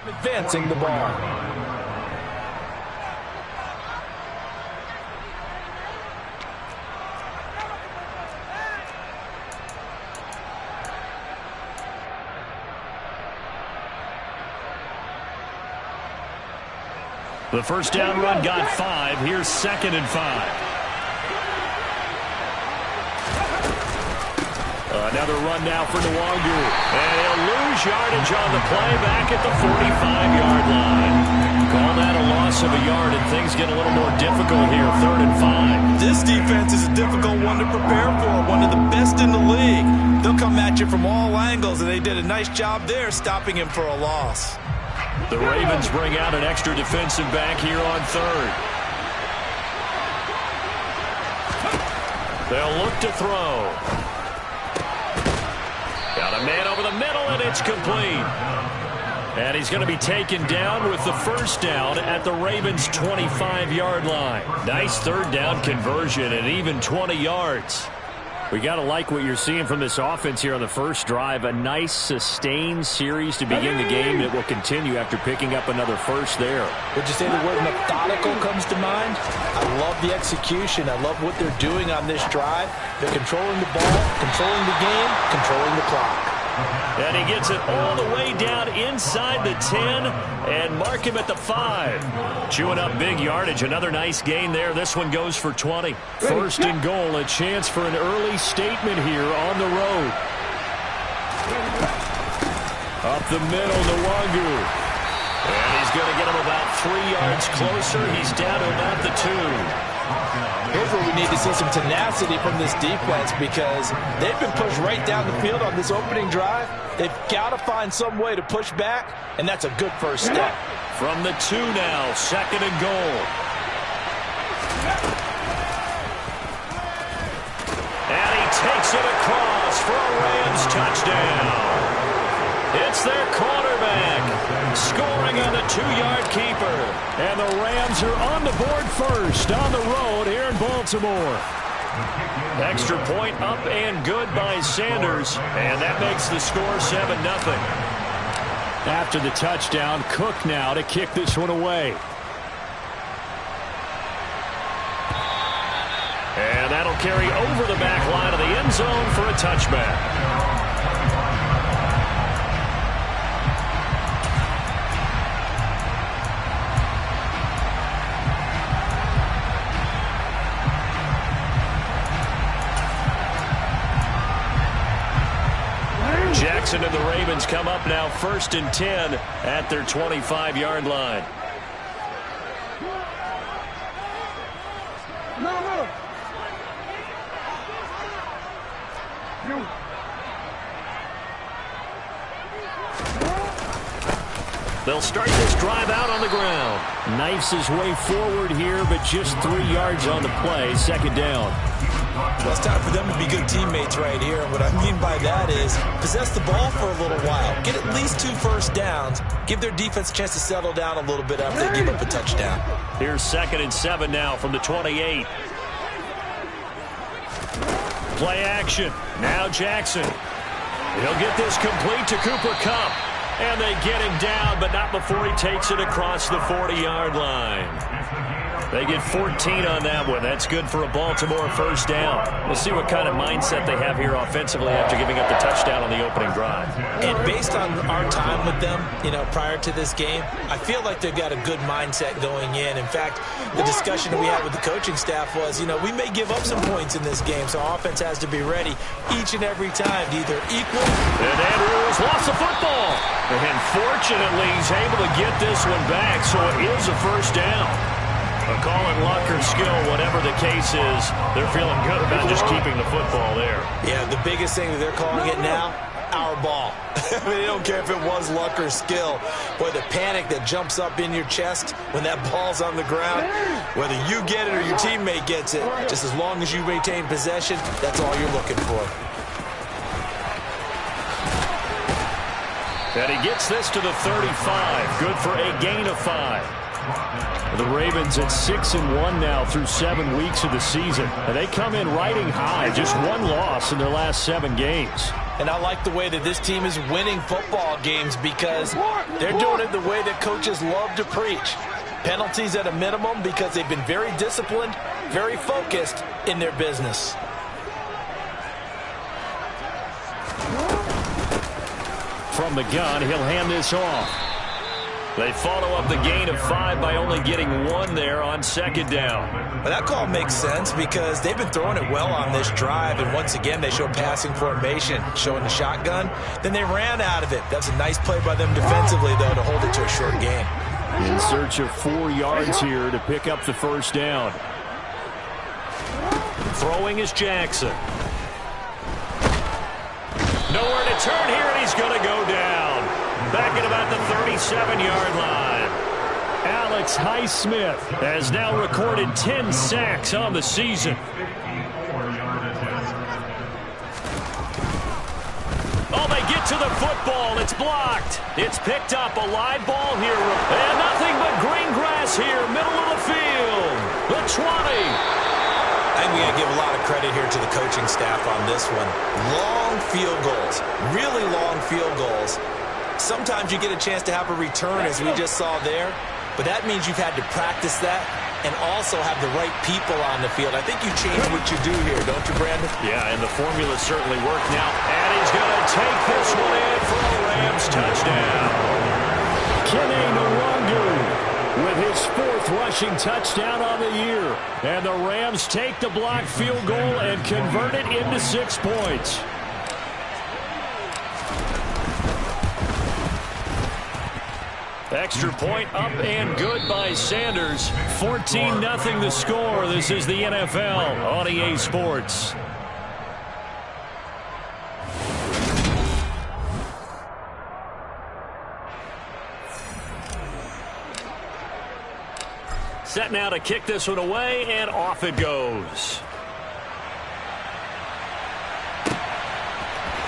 advancing the ball. The first down run got 5. Here's 2nd and 5. Another run now for Nwangu. And he'll lose yardage on the play back at the 45-yard line. Call that a loss of a yard, and things get a little more difficult here, 3rd and 5. This defense is a difficult one to prepare for, one of the best in the league. They'll come at you from all angles, and they did a nice job there stopping him for a loss. The Ravens bring out an extra defensive back here on 3rd. They'll look to throw. Got a man over the middle, and it's complete. And he's going to be taken down with the first down at the Ravens' 25-yard line. Nice 3rd down conversion and even 20 yards. We got to like what you're seeing from this offense here on the first drive. A nice, sustained series to begin the game that will continue after picking up another first there. Would you say the word methodical comes to mind? I love the execution. I love what they're doing on this drive. They're controlling the ball, controlling the game, controlling the clock. And he gets it all the way down inside the 10 and mark him at the 5. Chewing up big yardage. Another nice gain there. This one goes for 20. 1st and goal. A chance for an early statement here on the road. Up the middle, Nwangu. And he's going to get him about 3 yards closer. He's down to about the 2. Here's where we need to see some tenacity from this defense, because they've been pushed right down the field on this opening drive. They've got to find some way to push back, and that's a good first step. From the 2 now, 2nd and goal. And he takes it across for a Rams touchdown. It's their quarterback scoring on the 2-yard keeper. And the Rams are on the board first on the road here in Baltimore. Extra point up and good by Sanders. And that makes the score 7-0. After the touchdown, Cook now to kick this one away. And that'll carry over the back line of the end zone for a touchback. Jackson and the Ravens come up now 1st and 10 at their 25-yard line. They'll start this drive out on the ground. Knifes his way forward here, but just 3 yards on the play. 2nd down. Well, it's time for them to be good teammates right here. And what I mean by that is possess the ball for a little while. Get at least 2 first downs. Give their defense a chance to settle down a little bit after they give up a touchdown. Here's 2nd and 7 now from the 28. Play action. Now Jackson. He'll get this complete to Cooper Kupp. And they get him down, but not before he takes it across the 40-yard line. They get 14 on that one. That's good for a Baltimore first down. We'll see what kind of mindset they have here offensively after giving up the touchdown on the opening drive. And based on our time with them, prior to this game, I feel like they've got a good mindset going in. In fact, the discussion that we had with the coaching staff was, we may give up some points in this game, so our offense has to be ready each and every time to either equal. And Andrews lost the football. And fortunately, he's able to get this one back, so it is a first down. A call it luck or skill, whatever the case is, they're feeling good about just keeping the football there. Yeah, the biggest thing that they're calling it now, our ball. They don't care if it was luck or skill. Boy, the panic that jumps up in your chest when that ball's on the ground, whether you get it or your teammate gets it, just as long as you retain possession, that's all you're looking for. And he gets this to the 35. Good for a gain of 5. The Ravens at 6-1 now through 7 weeks of the season. And they come in riding high. Just 1 loss in their last 7 games. And I like the way that this team is winning football games because they're doing it the way that coaches love to preach. Penalties at a minimum because they've been very disciplined, very focused in their business. From the gun, he'll hand this off. They follow up the gain of 5 by only getting 1 there on second down. Well, that call makes sense because they've been throwing it well on this drive, and once again, they show passing formation, showing the shotgun. Then they ran out of it. That's a nice play by them defensively, though, to hold it to a short gain. In search of 4 yards here to pick up the first down. Throwing is Jackson. Nowhere to turn here, and he's going to go down. Back at about the 37-yard line. Alex Highsmith has now recorded 10 sacks on the season. Oh, they get to the football. It's blocked. It's picked up. A live ball here. And nothing but green grass here, middle of the field. The 20. I think we got to give a lot of credit here to the coaching staff on this one. Long field goals, really long field goals. Sometimes you get a chance to have a return, as we just saw there, but that means you've had to practice that and also have the right people on the field. I think you change what you do here, don't you, Brandon? Yeah, and the formula certainly worked now. And he's going to take this one in for a Rams touchdown. Kene Nwangwu with his 4th rushing touchdown on the year. And the Rams take the blocked field goal and convert it into 6 points. Extra point up and good by Sanders. 14-0 the score. This is the NFL on EA Sports. Set now to kick this one away, and off it goes.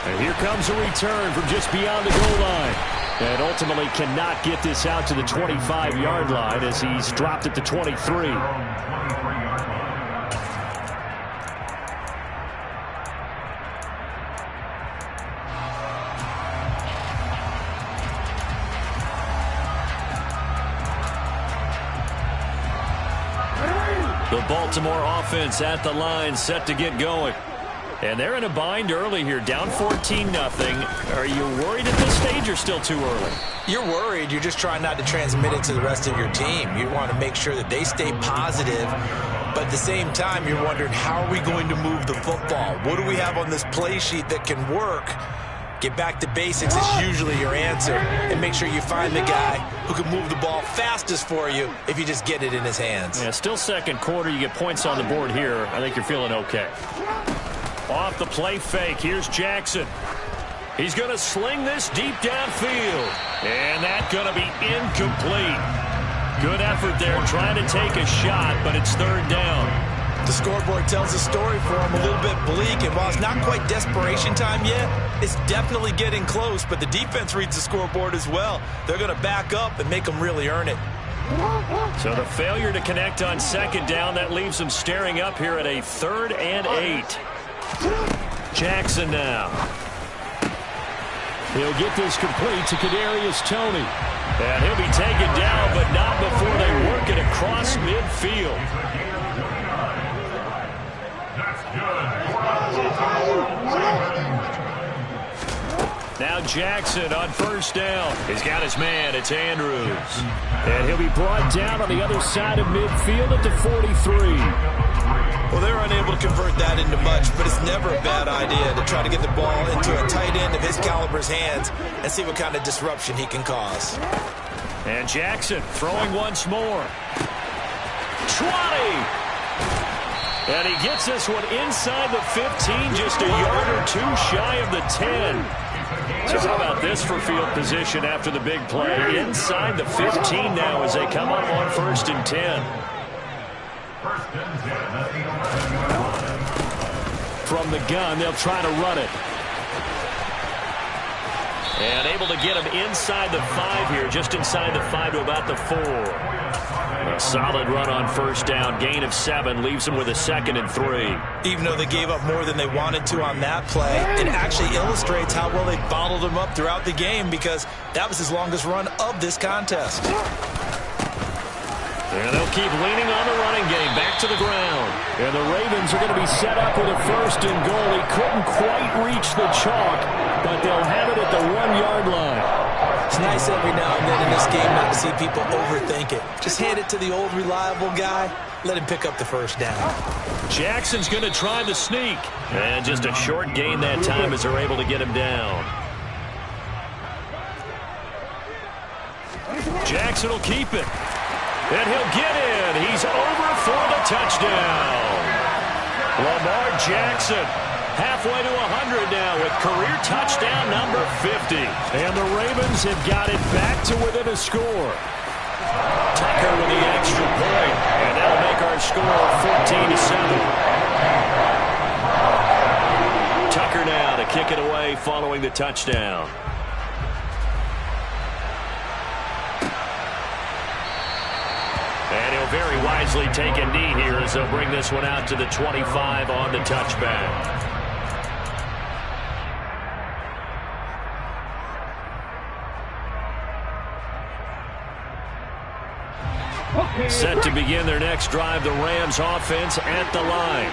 And here comes a return from just beyond the goal line. And ultimately cannot get this out to the 25-yard line as he's dropped at the 23. The Baltimore offense at the line, set to get going. And they're in a bind early here, down 14-0. Are you worried at this stage or still too early? You're worried. You're just trying not to transmit it to the rest of your team. You want to make sure that they stay positive, but at the same time, you're wondering, how are we going to move the football? What do we have on this play sheet that can work? Get back to basics is usually your answer, and make sure you find the guy who can move the ball fastest for you if you just get it in his hands. Yeah, still second quarter. You get points on the board here. I think you're feeling okay. Off the play fake, here's Jackson. He's going to sling this deep downfield. And that's going to be incomplete. Good effort there trying to take a shot, but it's 3rd down. The scoreboard tells the story for him, a little bit bleak, and while it's not quite desperation time yet, it's definitely getting close, but the defense reads the scoreboard as well. They're going to back up and make them really earn it. So the failure to connect on second down, that leaves them staring up here at a 3rd and 8. Jackson now. He'll get this complete to Kadarius Toney. And he'll be taken down, but not before they work it across midfield. Now Jackson on 1st down. He's got his man. It's Andrews. And he'll be brought down on the other side of midfield at the 43. Well, they're unable to convert that into much, but it's never a bad idea to try to get the ball into a tight end of his caliber's hands and see what kind of disruption he can cause. And Jackson throwing once more. 20! And he gets this one inside the 15, just a yard or 2 shy of the 10. So how about this for field position after the big play? Inside the 15 now as they come up on 1st and 10. From the gun, they'll try to run it. And able to get him inside the 5 here, just inside the 5 to about the 4. A solid run on first down. Gain of 7 leaves them with a 2nd and 3. Even though they gave up more than they wanted to on that play, it actually illustrates how well they bottled them up throughout the game, because that was his longest run of this contest. And they'll keep leaning on the running game. Back to the ground. And the Ravens are going to be set up with a 1st and goal. He couldn't quite reach the chalk, but they'll have it at the 1-yard line. It's nice every now and then in this game not to see people overthink it. Just hand it to the old reliable guy. Let him pick up the first down. Jackson's going to try the sneak. And just a short gain that time as they're able to get him down. Jackson will keep it. And he'll get in. He's over for the touchdown. Lamar Jackson halfway to 100 now with career touchdown number 50. And the Ravens have got it back to within a score. Tucker with the extra point. And that'll make our score 14-7. Tucker now to kick it away following the touchdown. And he'll very wisely take a knee here as they'll bring this one out to the 25 on the touchback. Set to begin their next drive, the Rams offense at the line.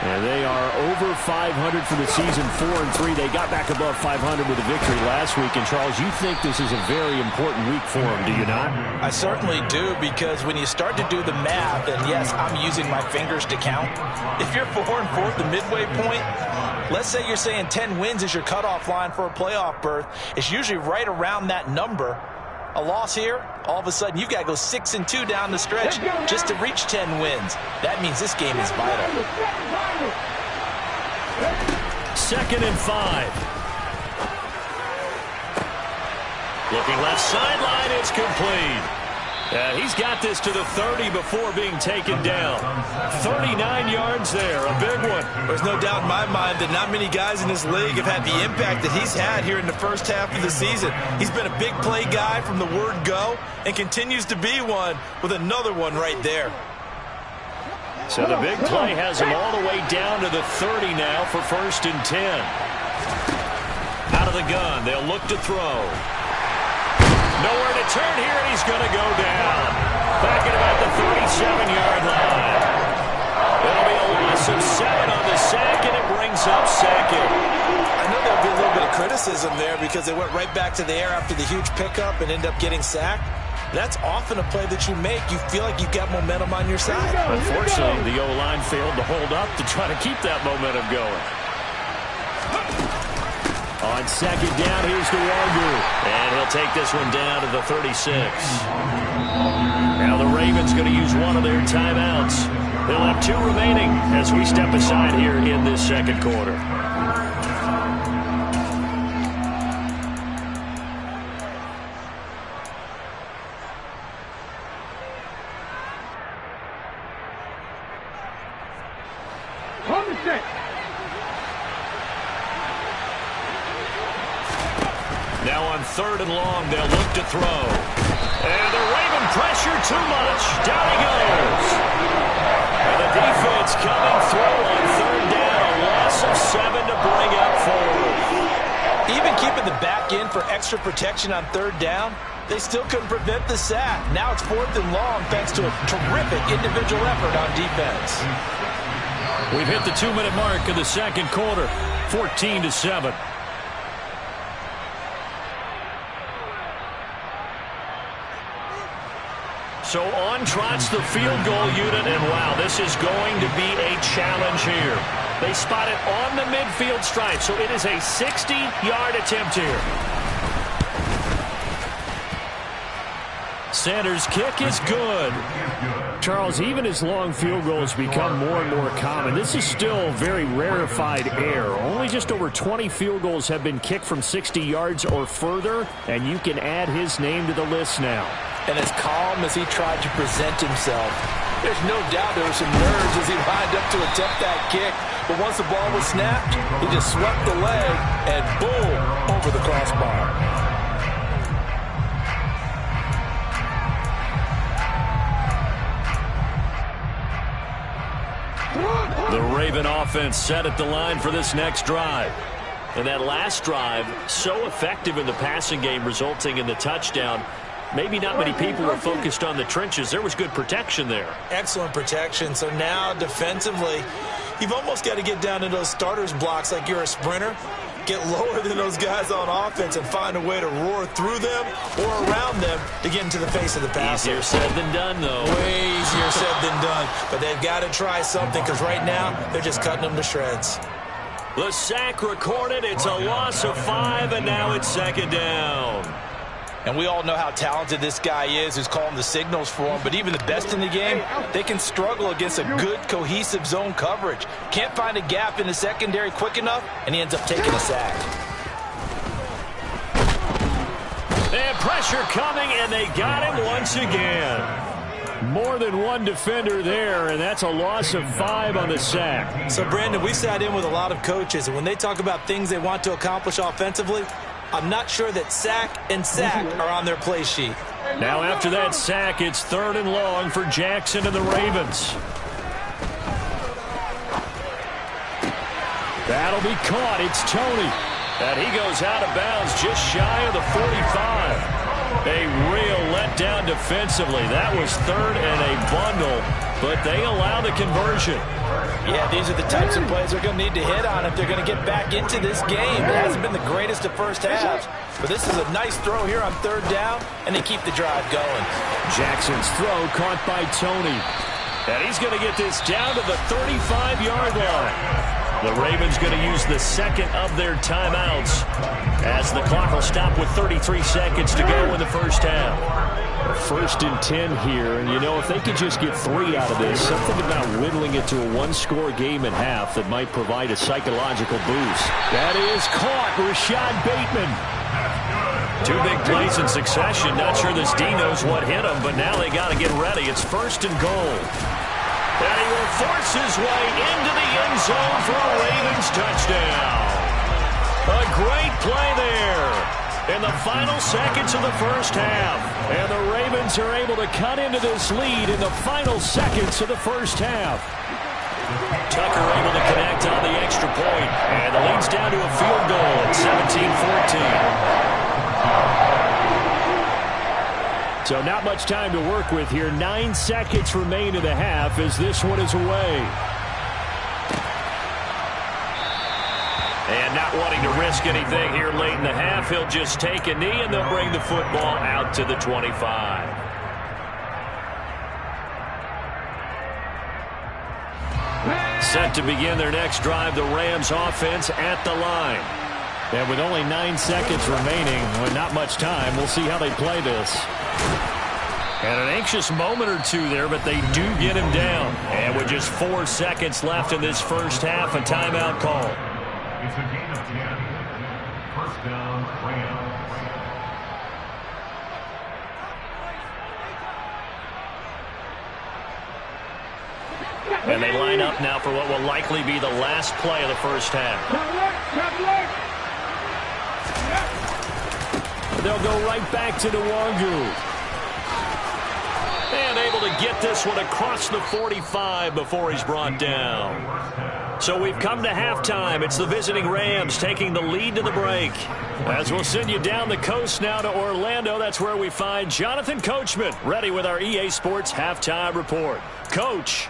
And they are over 500 for the season, 4-3. They got back above 500 with a victory last week. And, Charles, you think this is a very important week for them, do you not? I certainly do, because when you start to do the math, and yes, I'm using my fingers to count. If you're 4-4 at the midway point, let's say you're saying 10 wins is your cutoff line for a playoff berth. It's usually right around that number. A loss here, all of a sudden you've got to go 6-2 down the stretch just to reach 10 wins. That means this game is vital. 2nd and 5. Looking left sideline, it's complete. He's got this to the 30 before being taken down. 39 yards there, a big one. There's no doubt in my mind that not many guys in this league have had the impact that he's had here in the first half of the season. He's been a big play guy from the word go and continues to be one with another one right there. So the big play has him all the way down to the 30 now for 1st and 10. Out of the gun, they'll look to throw. Nowhere to turn here, and he's going to go down. Back at about the 37-yard line. It'll be a loss of 7 on the sack, and it brings up 2nd. I know there'll be a little bit of criticism there because they went right back to the air after the huge pickup and end up getting sacked. That's often a play that you make. You feel like you've got momentum on your side. Unfortunately, the O-line failed to hold up to try to keep that momentum going. On 2nd down, here's DeWangu. And he'll take this one down to the 36. Now the Ravens going to use one of their timeouts. They'll have 2 remaining as we step aside here in this 2nd quarter. Now on 3rd and long, they'll look to throw. And the Raven pressure too much. Down he goes. And the defense coming through on 3rd down. A loss of 7 to bring up 4. Even keeping the back end for extra protection on 3rd down, they still couldn't prevent the sack. Now it's 4th and long thanks to a terrific individual effort on defense. We've hit the 2-minute mark in the 2nd quarter. 14-7. So on trots the field goal unit, and wow, this is going to be a challenge here. They spot it on the midfield stripe, so it is a 60-yard attempt here. Sanders' kick is good. Charles, even as long field goals become more and more common, this is still very rarefied air. Only just over 20 field goals have been kicked from 60 yards or further, and you can add his name to the list now. And as calm as he tried to present himself, there's no doubt there were some nerves as he lined up to attempt that kick. But once the ball was snapped, he just swept the leg and boom, over the crossbar. 2 The Raven offense set at the line for this next drive. And that last drive, so effective in the passing game, resulting in the touchdown. Maybe not many people were focused on the trenches. There was good protection there. Excellent protection. So now defensively, you've almost got to get down to those starters blocks like you're a sprinter. Get lower than those guys on offense and find a way to roar through them or around them to get into the face of the passer. Easier said than done, though. Way easier said than done. But they've got to try something because right now they're just cutting them to shreds. The sack recorded. It's a loss of 5, and now it's second down. And we all know how talented this guy is who's calling the signals for him. But even the best in the game, they can struggle against a good, cohesive zone coverage. Can't find a gap in the secondary quick enough, and he ends up taking a sack. And pressure coming, and they got him once again. More than one defender there, and that's a loss of 5 on the sack. So, Brandon, we sat in with a lot of coaches, and when they talk about things they want to accomplish offensively, I'm not sure that sack and sack are on their play sheet. Now after that sack, it's 3rd and long for Jackson and the Ravens. That'll be caught. It's Tony. And he goes out of bounds just shy of the 45. A real letdown defensively. That was 3rd and a bundle, but they allow the conversion. Yeah, these are the types of plays they're going to need to hit on if they're going to get back into this game. It hasn't been the greatest of first halves, but this is a nice throw here on 3rd down, and they keep the drive going. Jackson's throw caught by Tony. And he's going to get this down to the 35-yard line. The Ravens going to use the second of their timeouts as the clock will stop with 33 seconds to go in the first half. 1st and 10 here, and you know, if they could just get 3 out of this, something about whittling it to a one-score game at half that might provide a psychological boost. That is caught. Rashad Bateman. 2 big plays in succession. Not sure this D knows what hit him, but now they got to get ready. It's 1st and goal. And he will force his way into the end zone for a Ravens touchdown. A great play there in the final seconds of the first half. And the Ravens are able to cut into this lead in the final seconds of the first half. Tucker able to connect on the extra point. And the lead's down to a field goal at 17-14. So not much time to work with here. 9 seconds remain in the half as this one is away. And not wanting to risk anything here late in the half, he'll just take a knee and they'll bring the football out to the 25. Set to begin their next drive, the Rams offense at the line. And with only 9 seconds remaining, well, not much time, we'll see how they play this. And an anxious moment or two there, but they do get him down. And with just 4 seconds left in this first half, a timeout call. It's a gain of 10. First down, Rams. And they line up now for what will likely be the last play of the first half. They'll go right back to Nwangu. And able to get this one across the 45 before he's brought down. So we've come to halftime. It's the visiting Rams taking the lead to the break. As we'll send you down the coast now to Orlando, that's where we find Jonathan Coachman ready with our EA Sports Halftime Report. Coach.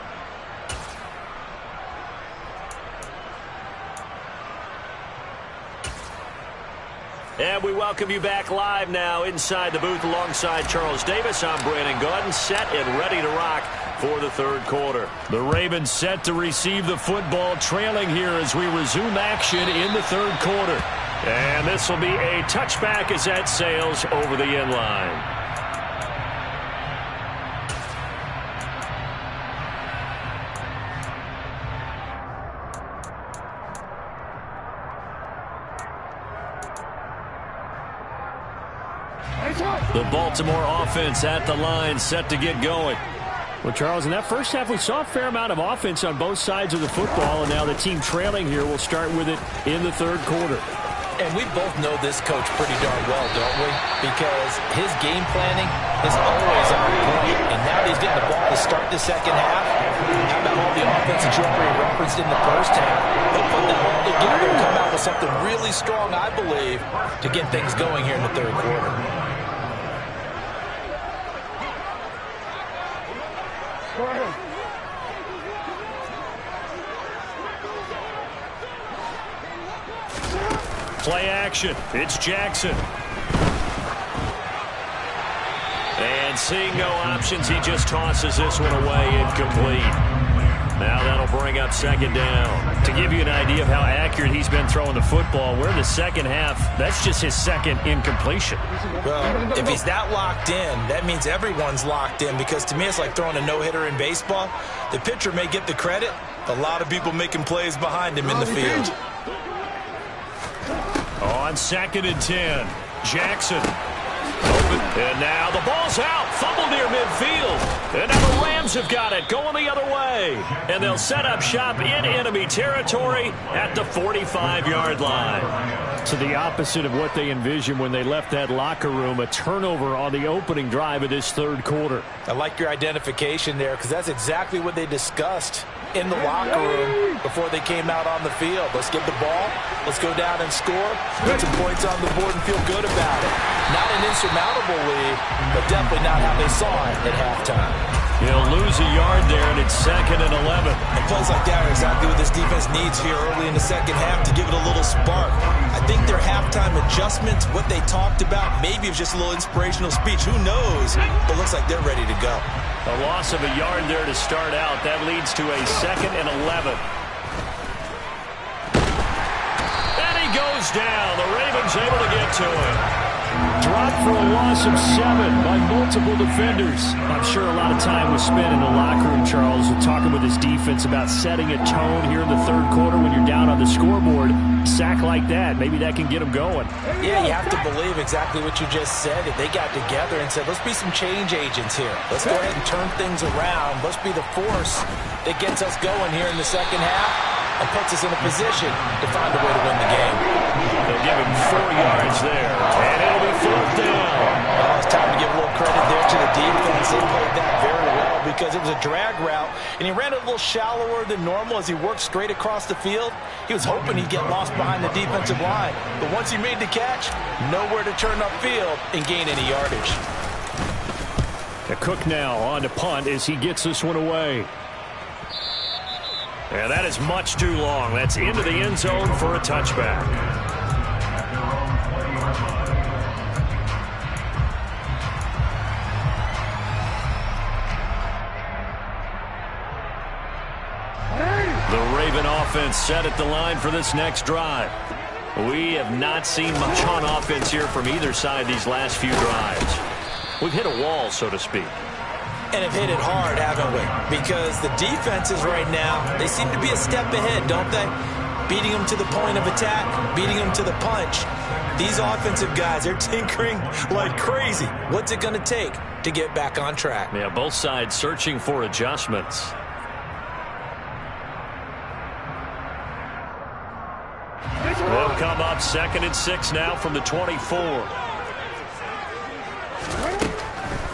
And we welcome you back live now inside the booth alongside Charles Davis. I'm Brandon Gaudin, set and ready to rock for the third quarter. The Ravens set to receive the football, trailing here as we resume action in the third quarter. And this will be a touchback as that sails over the end line. The Baltimore offense at the line, set to get going. Well, Charles, in that first half, we saw a fair amount of offense on both sides of the football, and now the team trailing here will start with it in the third quarter. And we both know this coach pretty darn well, don't we? Because his game planning is always on point. And now he's getting the ball to start the second half. How about all the offense that you already referenced in the first half? He'll put that all together and come out with something really strong, I believe, to get things going here in the third quarter. Play action. It's Jackson. And seeing no options, he just tosses this one away, incomplete. Now that'll bring up second down. To give you an idea of how accurate he's been throwing the football, we're in the second half. That's just his second incompletion. Well, if he's that locked in, that means everyone's locked in, because to me it's like throwing a no-hitter in baseball. The pitcher may get the credit. A lot of people making plays behind him in the field. On 2nd and 10, Jackson. Open, and now the ball's out. Fumble near midfield. And now the Rams have got it, going the other way. And they'll set up shop in enemy territory at the 45-yard line. So the opposite of what they envisioned when they left that locker room, a turnover on the opening drive of this third quarter. I like your identification there, because that's exactly what they discussed in the locker room before they came out on the field. Let's get the ball. Let's go down and score. Put some points on the board and feel good about it. Not an insurmountable lead, but definitely not how they saw it at halftime. He'll lose a yard there, and it's 2nd and 11. And plays like that are exactly what this defense needs here early in the second half to give it a little spark. I think their halftime adjustments, what they talked about, maybe it was just a little inspirational speech. Who knows? But looks like they're ready to go. A loss of a yard there to start out. That leads to a 2nd and 11. And he goes down. The Ravens able to get to him. Dropped for a loss of 7 by multiple defenders. I'm sure a lot of time was spent in the locker room, Charles, talking with his defense about setting a tone here in the third quarter when you're down on the scoreboard. Sack like that, maybe that can get them going. Yeah, you have to believe exactly what you just said. If they got together and said, let's be some change agents here. Let's go ahead and turn things around. Let's be the force that gets us going here in the second half and puts us in a position to find a way to win the game. They'll give him 4 yards there, and it'll be 4th down. Well, it's time to give a little credit there to the defense. They played that very well because it was a drag route, and he ran it a little shallower than normal as he worked straight across the field. He was hoping he'd get lost behind the defensive line, but once he made the catch, nowhere to turn upfield and gain any yardage. Cook now on to punt as he gets this one away. And that is much too long. That's into the end zone for a touchback. The Raven offense set at the line for this next drive. We have not seen much on offense here from either side these last few drives. We've hit a wall, so to speak. And have hit it hard, haven't we? Because the defenses right now, they seem to be a step ahead, don't they? Beating them to the point of attack, beating them to the punch. These offensive guys, they're tinkering like crazy. What's it going to take to get back on track? Yeah, both sides searching for adjustments. They'll come up 2nd and 6 now from the 24.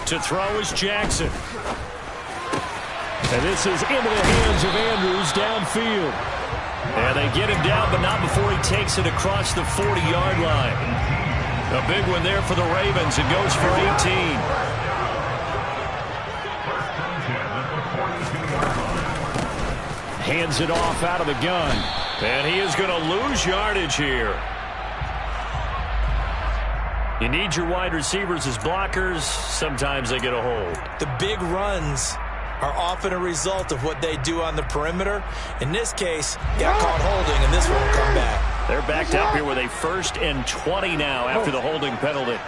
To throw is Jackson. And this is into the hands of Andrews downfield. And they get him down, but not before he takes it across the 40-yard line. A big one there for the Ravens. It goes for 18. Hands it off out of the gun. And he is going to lose yardage here. You need your wide receivers as blockers. Sometimes they get a hold. The big runs are often a result of what they do on the perimeter. In this case, got caught holding, and this won't come back. They're backed up here with a 1st and 20 now after the holding penalty.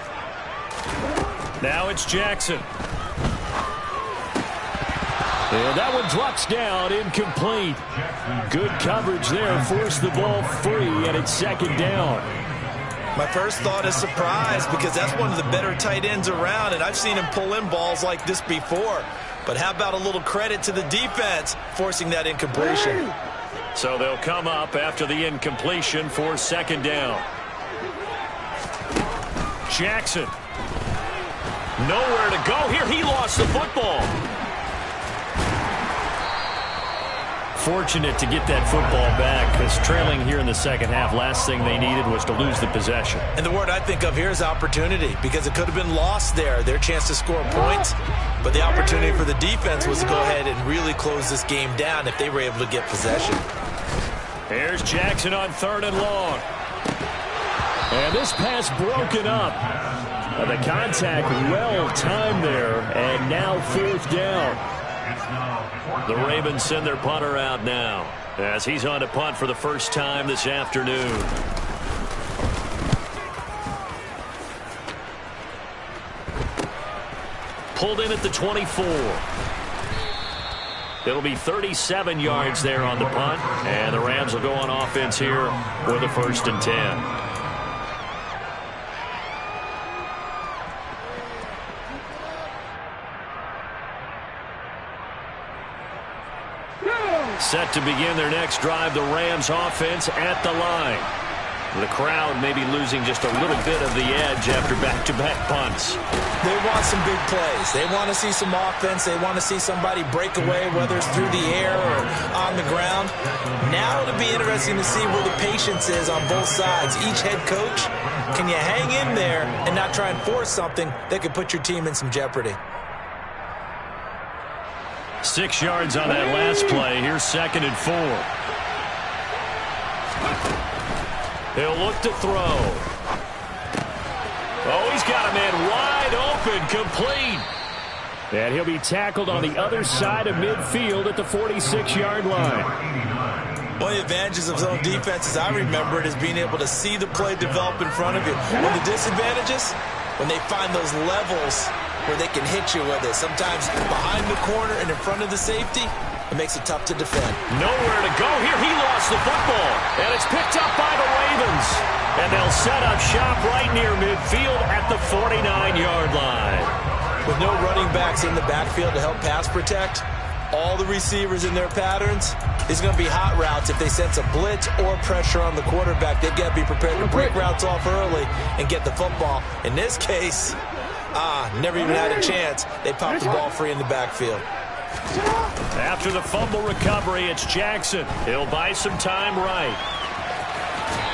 Now it's Jackson. And that one drops down, incomplete. Good coverage there, forced the ball free, and it's 2nd down. My first thought is surprise, because that's one of the better tight ends around, and I've seen him pull in balls like this before. But how about a little credit to the defense forcing that incompletion? So they'll come up after the incompletion for 2nd down. Jackson. Nowhere to go here. He lost the football. fortunate to get that football back because trailing here in the second half, last thing they needed was to lose the possession. And the word I think of here is opportunity, because it could have been lost there, their chance to score points. But the opportunity for the defense was to go ahead and really close this game down if they were able to get possession. Here's Jackson on 3rd and long. And this pass broken up. The contact well timed there, and now 4th down. The Ravens send their punter out now as he's on to punt for the first time this afternoon. Pulled in at the 24. It'll be 37 yards there on the punt, and the Rams will go on offense here with a 1st and 10. Set to begin their next drive, the Rams offense at the line. The crowd may be losing just a little bit of the edge after back-to-back punts. They want some big plays. They want to see some offense. They want to see somebody break away, whether it's through the air or on the ground. Now it'll be interesting to see where the patience is on both sides. Each head coach, can you hang in there and not try and force something that could put your team in some jeopardy? 6 yards on that last play. Here's 2nd and 4. He'll look to throw. Oh, he's got a man wide open, complete. And he'll be tackled on the other side of midfield at the 46-yard line. One of the advantages of zone defenses, I remember it, is being able to see the play develop in front of you. One of the disadvantages, when they find those levels where they can hit you with it. Sometimes behind the corner and in front of the safety, it makes it tough to defend. Nowhere to go here. He lost the football, and it's picked up by the Ravens. And they'll set up shop right near midfield at the 49-yard line. With no running backs in the backfield to help pass protect, all the receivers in their patterns, it's going to be hot routes. If they sense a blitz or pressure on the quarterback, they've got to be prepared to break routes off early and get the football. In this case, never even had a chance. They popped the ball free in the backfield. After the fumble recovery, it's Jackson. He'll buy some time right.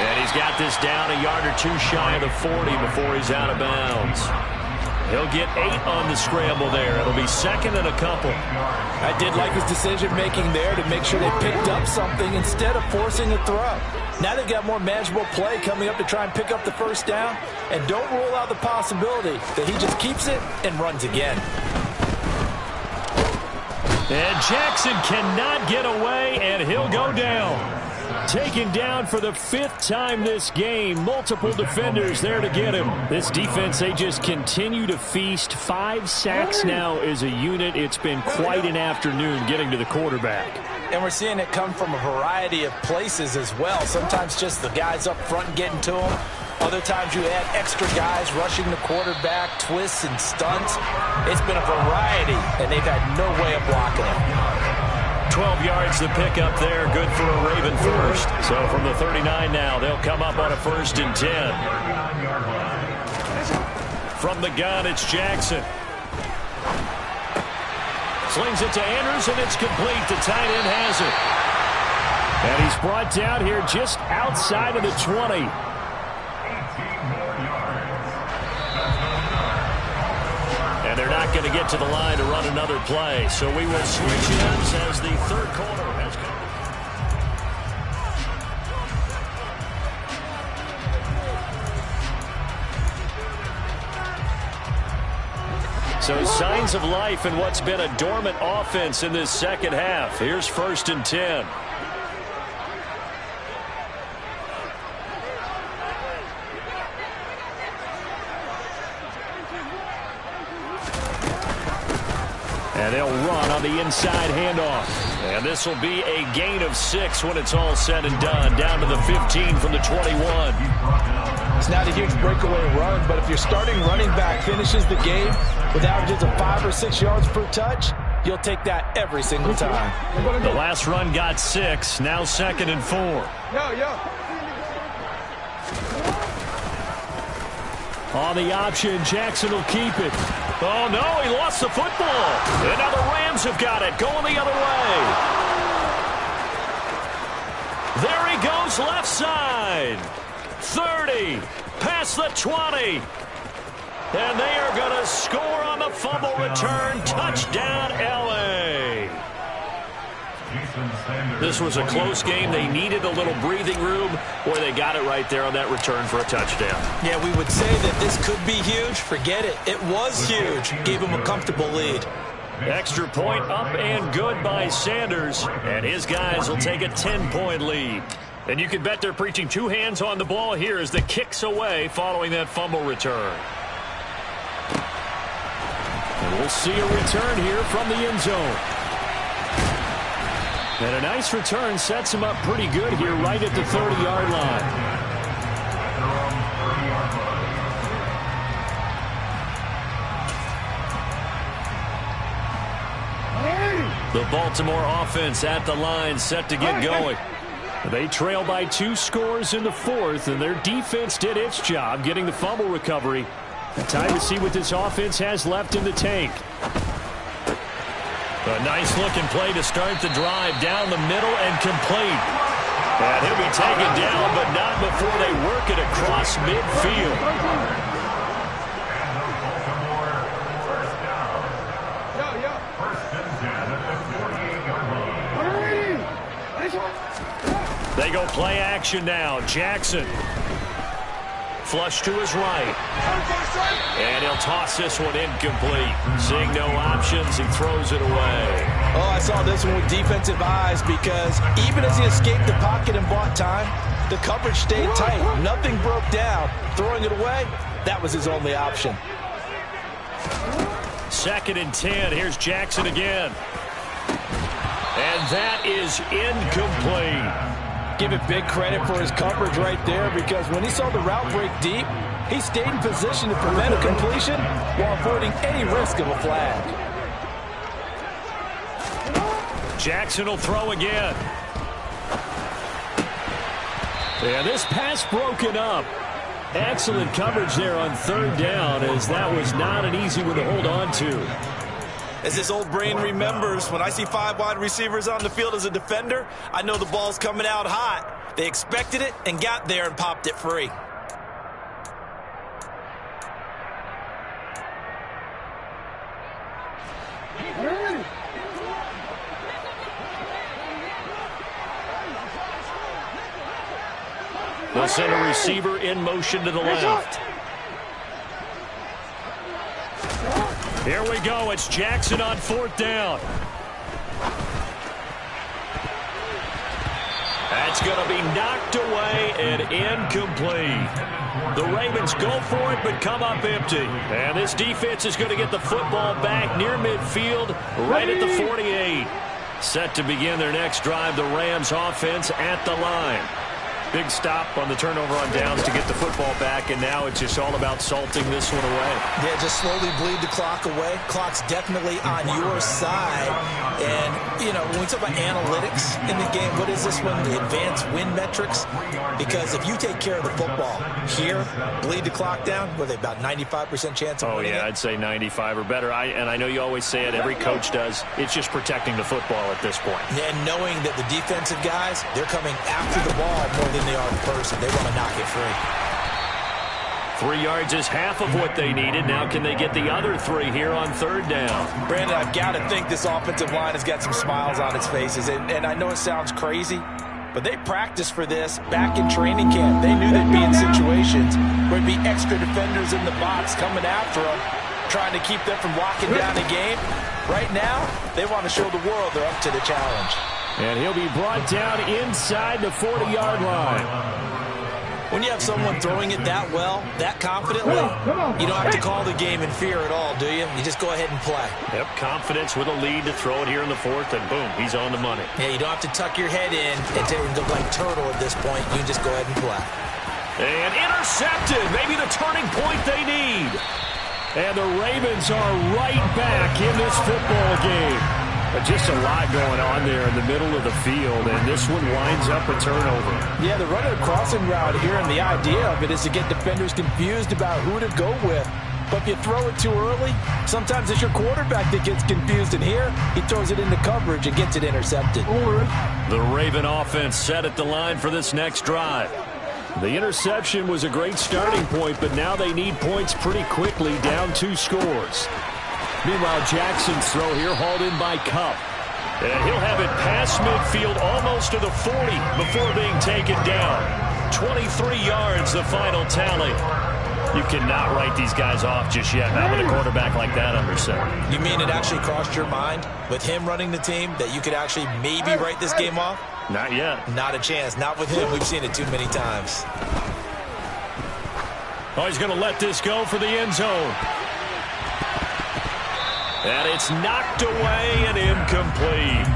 And he's got this down a yard or two shy of the 40 before he's out of bounds. He'll get 8 on the scramble there. It'll be 2nd and a couple. I did like his decision-making there to make sure they picked up something instead of forcing a throw. Now they've got more manageable play coming up to try and pick up the 1st down. And don't rule out the possibility that he just keeps it and runs again. And Jackson cannot get away, and he'll go down. Taken down for the 5th time this game. Multiple defenders there to get him. This defense, they just continue to feast. 5 sacks now as a unit. It's been quite an afternoon getting to the quarterback. And we're seeing it come from a variety of places as well. Sometimes just the guys up front getting to him. Other times you add extra guys rushing the quarterback, twists and stunts. It's been a variety, and they've had no way of blocking it. 12 yards to pick up there. Good for a Raven first. So from the 39 now, they'll come up on a 1st and 10. From the gun, it's Jackson. Slings it to Andrews, and it's complete. The tight end has it. And he's brought down here just outside of the 20. And they're not going to get to the line to run another play. So we will switch ends as the 3rd quarter has come. So signs of life in what's been a dormant offense in this second half. Here's 1st and 10. And they'll run on the inside handoff. And this will be a gain of 6 when it's all said and done. Down to the 15 from the 21. It's not a huge breakaway run, but if your starting running back finishes the game with averages of 5 or 6 yards per touch, you'll take that every single time. The last run got 6. Now 2nd and 4. On the option, Jackson will keep it. Oh, no, he lost the football. And now the Rams have got it, going the other way. There he goes left side. 30, past the 20. And they are going to score on the fumble return. Touchdown, L.A. This was a close game. They needed a little breathing room, or they got it right there on that return for a touchdown. Yeah, we would say that this could be huge. Forget it. It was huge. Gave him a comfortable lead. Extra point up and good by Sanders, and his guys will take a 10-point lead. And you can bet they're preaching two hands on the ball here as the kick's away following that fumble return. And we'll see a return here from the end zone. And a nice return sets him up pretty good here right at the 30-yard line. The Baltimore offense at the line set to get going. They trail by 2 scores in the fourth, and their defense did its job getting the fumble recovery. Time to see what this offense has left in the tank. A nice-looking play to start the drive down the middle and complete. And he'll be taken down, but not before they work it across midfield. They go play action now. Jackson. Flush to his right. And he'll toss this one incomplete. Seeing no options, he throws it away. Oh, I saw this one with defensive eyes because even as he escaped the pocket and bought time, the coverage stayed tight. Nothing broke down. Throwing it away, that was his only option. 2nd and 10. Here's Jackson again. And that is incomplete. Give it big credit for his coverage right there because when he saw the route break deep, he stayed in position to prevent a completion while avoiding any risk of a flag. Jackson will throw again. And this pass broken up. Excellent coverage there on 3rd down, as that was not an easy one to hold on to. As this old brain remembers, when I see 5 wide receivers on the field as a defender, I know the ball's coming out hot. They expected it and got there and popped it free. They'll send a receiver in motion to the left. Here we go. It's Jackson on 4th down. That's going to be knocked away and incomplete. The Ravens go for it but come up empty. And this defense is going to get the football back near midfield right at the 48. Set to begin their next drive, the Rams offense at the line. Big stop on the turnover on downs to get the football back, and now it's just all about salting this one away. Yeah, just slowly bleed the clock away. Clock's definitely on your side. And, you know, when we talk about analytics in the game, what is this one? Advanced win metrics? Because if you take care of the football here, bleed the clock down, what are they, about 95% chance of winning it? I'd say 95 or better. And I know you always say it, every coach does. It's just protecting the football at this point. Yeah, and knowing that the defensive guys, they're coming after the ball more than they are the person. They want to knock it free. 3 yards is half of what they needed. Now can they get the other 3 here on 3rd down? Brandon, I've got to think this offensive line has got some smiles on its faces. And I know it sounds crazy, but they practiced for this back in training camp. They knew they'd be in situations where there'd be extra defenders in the box coming after them, trying to keep them from locking down the game. Right now, they want to show the world they're up to the challenge. And he'll be brought down inside the 40-yard line. When you have someone throwing it that well, that confidently, you don't have to call the game in fear at all, do you? You just go ahead and play. Yep, confidence with a lead to throw it here in the 4th, and boom, he's on the money. Yeah, you don't have to tuck your head in and look like turtle at this point. You can just go ahead and play. And intercepted, maybe the turning point they need. And the Ravens are right back in this football game. But just a lot going on there in the middle of the field, and this one winds up a turnover. Yeah, they're running a crossing route here, and the idea of it is to get defenders confused about who to go with. But if you throw it too early, sometimes it's your quarterback that gets confused. And here, he throws it into coverage and gets it intercepted. The Raven offense set at the line for this next drive. The interception was a great starting point, but now they need points pretty quickly, down 2 scores. Meanwhile, Jackson's throw here hauled in by Cup. And he'll have it past midfield almost to the 40 before being taken down. 23 yards, the final tally. You cannot write these guys off just yet, not with a quarterback like that under center. You mean it actually crossed your mind with him running the team that you could actually maybe write this game off? Not yet. Not a chance. Not with him. We've seen it too many times. Oh, he's going to let this go for the end zone. And it's knocked away and incomplete.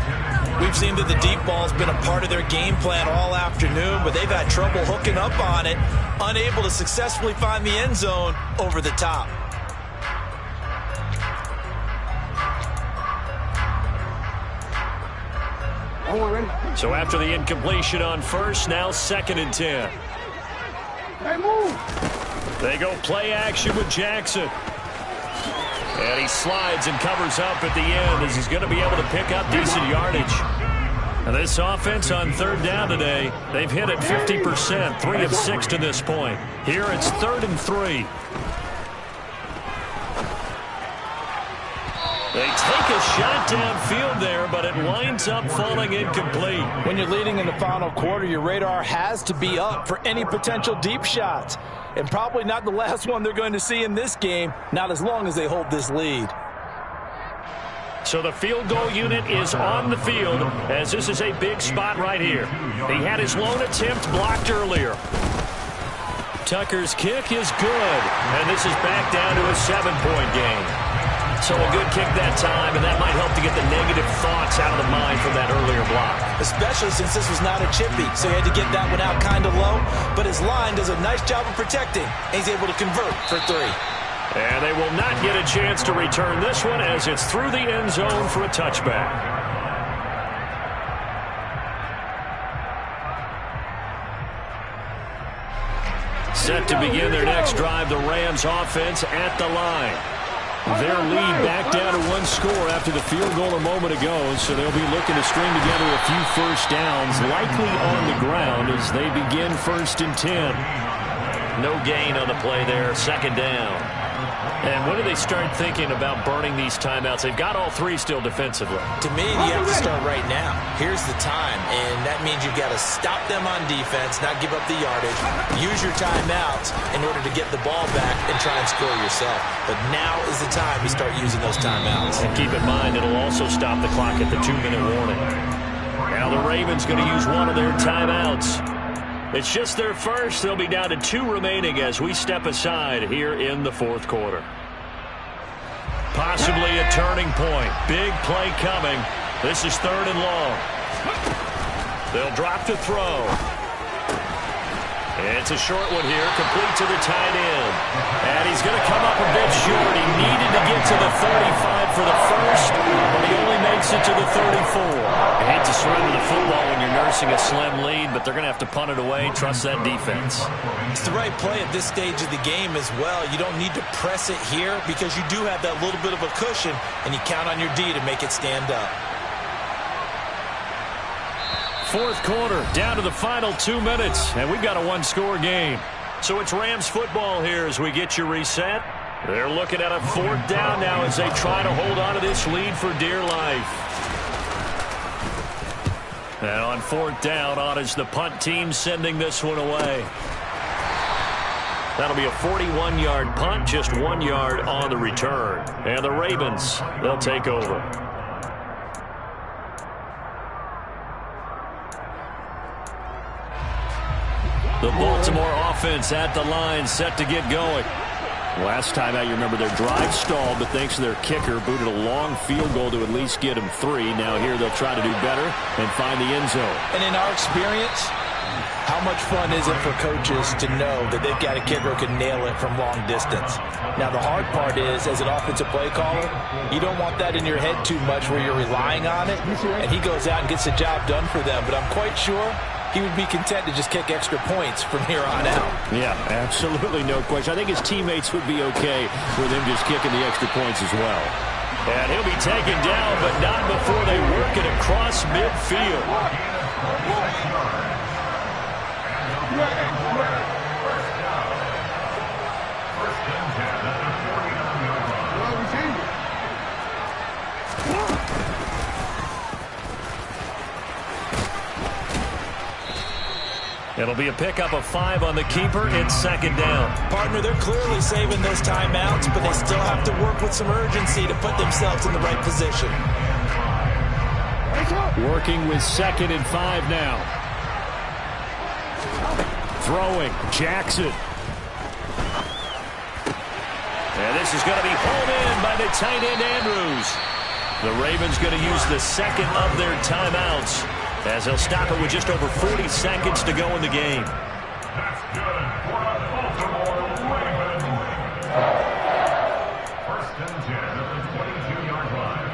We've seen that the deep ball's been a part of their game plan all afternoon, but they've had trouble hooking up on it, unable to successfully find the end zone over the top. So after the incompletion on first, now 2nd and 10. They go play action with Jackson. And he slides and covers up at the end as he's going to be able to pick up decent yardage. And this offense on 3rd down today, they've hit it 50%, 3 of 6 to this point. Here it's 3rd and 3. They take a shot downfield there, but it winds up falling incomplete. When you're leading in the final quarter, your radar has to be up for any potential deep shots. And probably not the last one they're going to see in this game, not as long as they hold this lead. So the field goal unit is on the field, as this is a big spot right here. He had his lone attempt blocked earlier. Tucker's kick is good, and this is back down to a 7-point game. So a good kick that time, and that might help to get the negative thoughts out of the mind from that earlier block. Especially since this was not a chippy, so he had to get that one out kind of low. But his line does a nice job of protecting, and he's able to convert for 3. And they will not get a chance to return this one as it's through the end zone for a touchback. Set to begin their next drive, the Rams offense at the line. Their lead back down to 1 score after the field goal a moment ago, so they'll be looking to string together a few first downs, likely on the ground as they begin 1st and 10. No gain on the play there, 2nd down. And when do they start thinking about burning these timeouts? They've got all 3 still defensively. To me, you have to start right now. Here's the time, and that means you've got to stop them on defense, not give up the yardage, use your timeouts in order to get the ball back and try and score yourself. But now is the time to start using those timeouts. And keep in mind, it'll also stop the clock at the 2-minute warning. Now the Ravens going to use one of their timeouts. It's just their first. They'll be down to 2 remaining as we step aside here in the 4th quarter. Possibly a turning point. Big play coming. This is 3rd and long. They'll drop to throw. It's a short one here, complete to the tight end. And he's going to come up a bit short. He needed to get to the 35 for the first, but he only makes it to the 34. I hate to surrender the football when you're nursing a slim lead, but they're going to have to punt it away. Trust that defense. It's the right play at this stage of the game as well. You don't need to press it here because you do have that little bit of a cushion, and you count on your D to make it stand up. 4th quarter, down to the final 2 minutes, and we've got a 1-score game. So it's Rams football here as we get you reset. They're looking at a 4th down now as they try to hold on to this lead for dear life. And on 4th down, on is the punt team sending this one away. That'll be a 41-yard punt, just 1 yard on the return. And the Ravens, they'll take over. The Baltimore offense at the line, set to get going. Last time out, you remember their drive stalled, but thanks to their kicker, booted a long field goal to at least get them 3. Now here they'll try to do better and find the end zone. And in our experience, how much fun is it for coaches to know that they've got a kicker who can nail it from long distance? Now, the hard part is, as an offensive play caller, you don't want that in your head too much where you're relying on it, and he goes out and gets the job done for them. But I'm quite sure he would be content to just kick extra points from here on out. Yeah, absolutely no question. I think his teammates would be okay with him just kicking the extra points as well. And he'll be taken down, but not before they work it across midfield. It'll be a pickup of 5 on the keeper. It's second down. Partner, they're clearly saving those timeouts, but they still have to work with some urgency to put themselves in the right position. Working with 2nd and 5 now. Throwing, Jackson. And this is going to be hauled in by the tight end, Andrews. The Ravens going to use the second of their timeouts, as they'll stop it with just over 40 seconds to go in the game. That's good for the Baltimore Ravens. First and 10 at the 22-yard line.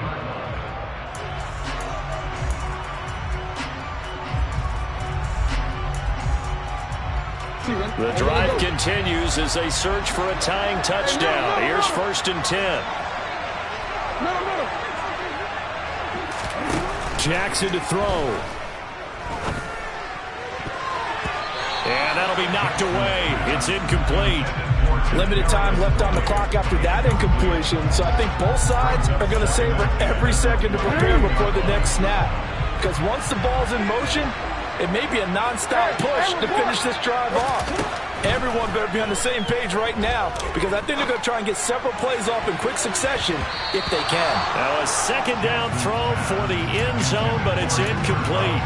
The drive continues as they search for a tying touchdown. Here's 1st and 10. Jackson to throw. And that'll be knocked away. It's incomplete. Limited time left on the clock after that incompletion, so I think both sides are going to savor every second to prepare before the next snap. Because once the ball's in motion, it may be a non-stop push to finish this drive off. Everyone better be on the same page right now, because I think they're going to try and get several plays off in quick succession if they can. Now a second down throw for the end zone, but it's incomplete.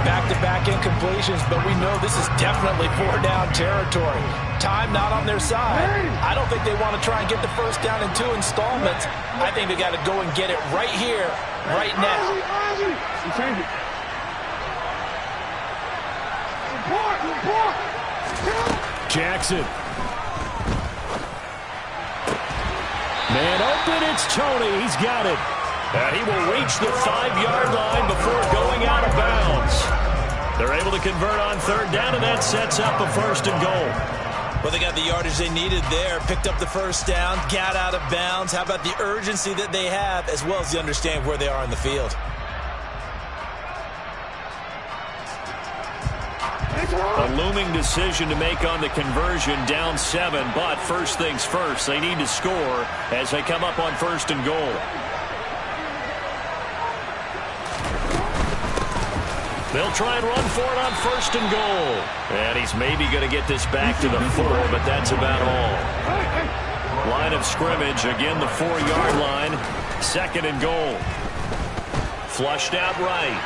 Back-to-back incompletions, but we know this is definitely 4-down territory. Time not on their side. I don't think they want to try and get the first down in 2 installments. I think they got to go and get it right here, right now. Jackson. Man open, it's Tony. He's got it. And he will reach the 5-yard line before going out of bounds. They're able to convert on 3rd down, and that sets up a 1st and goal. Well, they got the yardage they needed there, picked up the first down, got out of bounds. How about the urgency that they have, as well as the understanding where they are in the field? A looming decision to make on the conversion, down 7, but first things first, they need to score as they come up on 1st and goal. They'll try and run for it on 1st and goal. And he's maybe going to get this back to the 4, but that's about all. Line of scrimmage, again the 4-yard line. 2nd and goal. Flushed out right.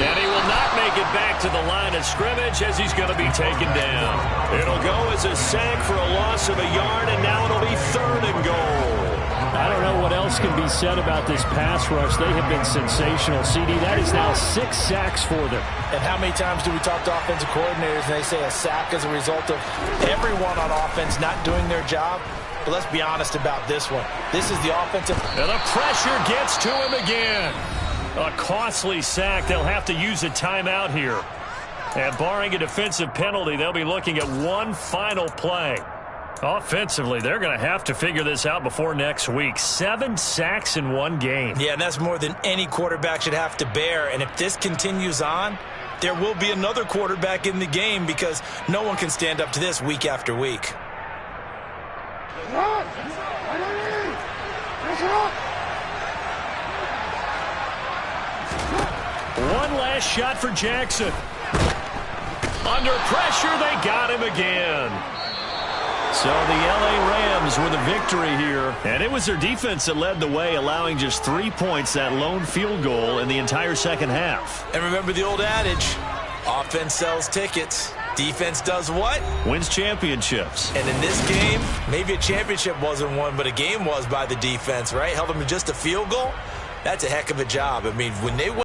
And he will not make it back to the line of scrimmage as he's going to be taken down. It'll go as a sack for a loss of a yard, and now it'll be 3rd and goal. I don't know what else can be said about this pass rush. They have been sensational. CD, that is now 6 sacks for them. And how many times do we talk to offensive coordinators and they say a sack as a result of everyone on offense not doing their job? But let's be honest about this one. This is the offensive. And the pressure gets to him again. A costly sack. They'll have to use a timeout here. And barring a defensive penalty, they'll be looking at one final play. Offensively, they're going to have to figure this out before next week. 7 sacks in one game. Yeah, and that's more than any quarterback should have to bear. And if this continues on, there will be another quarterback in the game because no one can stand up to this week after week. One last shot for Jackson. Under pressure, they got him again. So the L.A. Rams with a victory here. And it was their defense that led the way, allowing just 3 points, that lone field goal in the entire second half. And remember the old adage, offense sells tickets. Defense does what? Wins championships. And in this game, maybe a championship wasn't won, but a game was by the defense, right? Held them to just a field goal. That's a heck of a job. I mean, when they win